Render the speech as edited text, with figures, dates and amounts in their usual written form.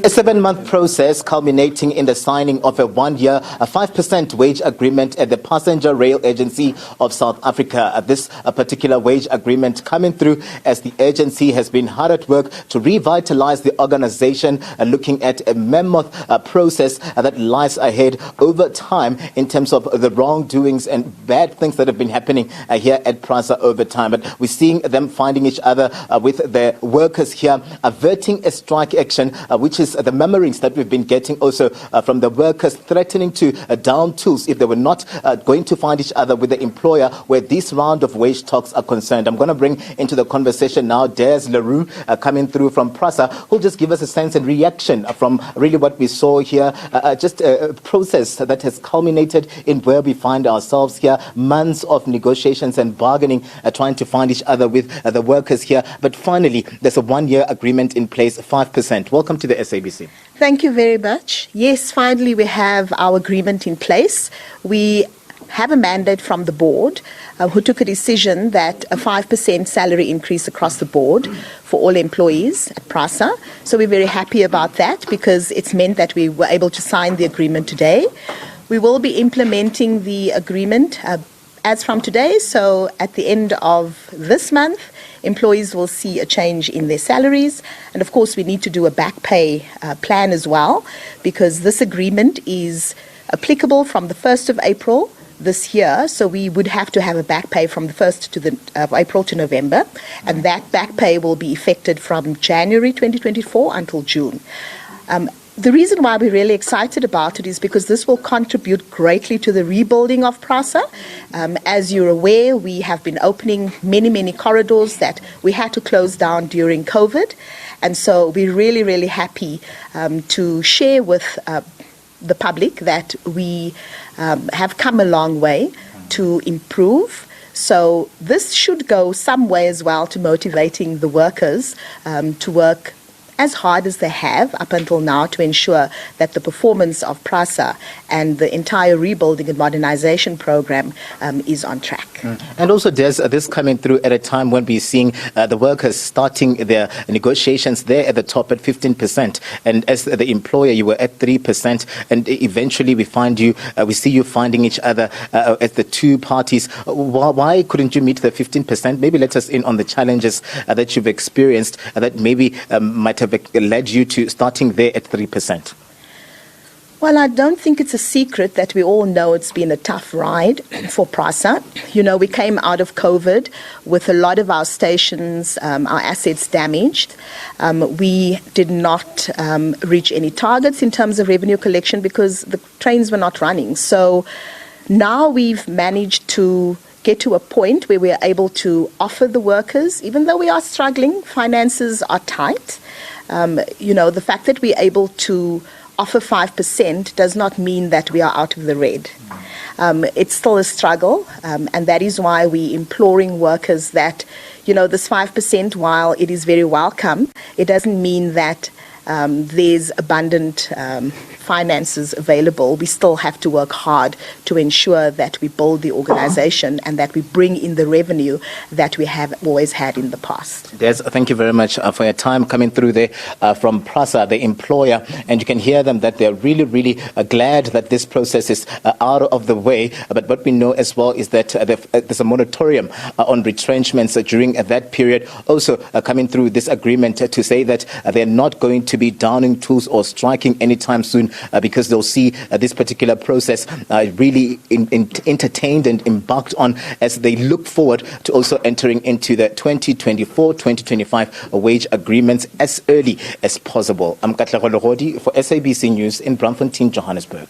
A 7-month process culminating in the signing of a 1-year, 5% wage agreement at the Passenger Rail Agency of South Africa. This particular wage agreement coming through as the agency has been hard at work to revitalize the organization, looking at a mammoth process that lies ahead over time in terms of the wrongdoings and bad things that have been happening here at PRASA over time. But we're seeing them finding each other with the workers here, averting a strike action, which is the murmurings that we've been getting also from the workers threatening to down tools if they were not going to find each other with the employer where this round of wage talks are concerned. I'm going to bring into the conversation now Des LaRue coming through from PRASA, who'll just give us a sense and reaction from really what we saw here, just a process that has culminated in where we find ourselves here, months of negotiations and bargaining, trying to find each other with the workers here. But finally, there's a 1-year agreement in place, 5%. Welcome to the SABC. Thank you very much. Yes, finally we have our agreement in place. We have a mandate from the board who took a decision that a 5% salary increase across the board for all employees at PRASA. So we're very happy about that because it's meant that we were able to sign the agreement today. We will be implementing the agreement as from today. So at the end of this month, employees will see a change in their salaries. And of course, we need to do a back pay plan as well, because this agreement is applicable from the 1st of April this year. So we would have to have a back pay from the 1st of April to November. And that back pay will be effected from January 2024 until June. The reason why we're really excited about it is because this will contribute greatly to the rebuilding of PRASA. As you're aware, we have been opening many corridors that we had to close down during COVID. And so we're really happy to share with the public that we have come a long way to improve. So this should go some way as well to motivating the workers to work as hard as they have up until now to ensure that the performance of PRASA and the entire rebuilding and modernization program is on track. And also, there's this coming through at a time when we're seeing the workers starting their negotiations there at the top at 15%. And as the employer, you were at 3%. And eventually we see you finding each other at the two parties. Why couldn't you meet the 15%? Maybe let us in on the challenges that you've experienced that maybe might have led you to starting there at 3%. Well, I don't think it's a secret that we all know it's been a tough ride for PRASA. You know, we came out of COVID with a lot of our stations, our assets damaged. We did not reach any targets in terms of revenue collection because the trains were not running. So now we've managed to get to a point where we are able to offer the workers, even though we are struggling, finances are tight. The fact that we're able to offer 5% does not mean that we are out of the red. It's still a struggle, and that is why we're imploring workers that, this 5%, while it is very welcome, it doesn't mean that there's abundant finances available. We still have to work hard to ensure that we build the organization and that we bring in the revenue that we have always had in the past. Des, thank you very much for your time coming through there from PRASA, the employer, and you can hear them that they're really glad that this process is out of the way. But what we know as well is that there's a moratorium on retrenchments during that period. Also coming through this agreement to say that they're not going to be downing tools or striking anytime soon because they'll see this particular process really entertained and embarked on as they look forward to also entering into the 2024-2025 wage agreements as early as possible. I'm Katlego Logodi for SABC News in Braamfontein, Johannesburg.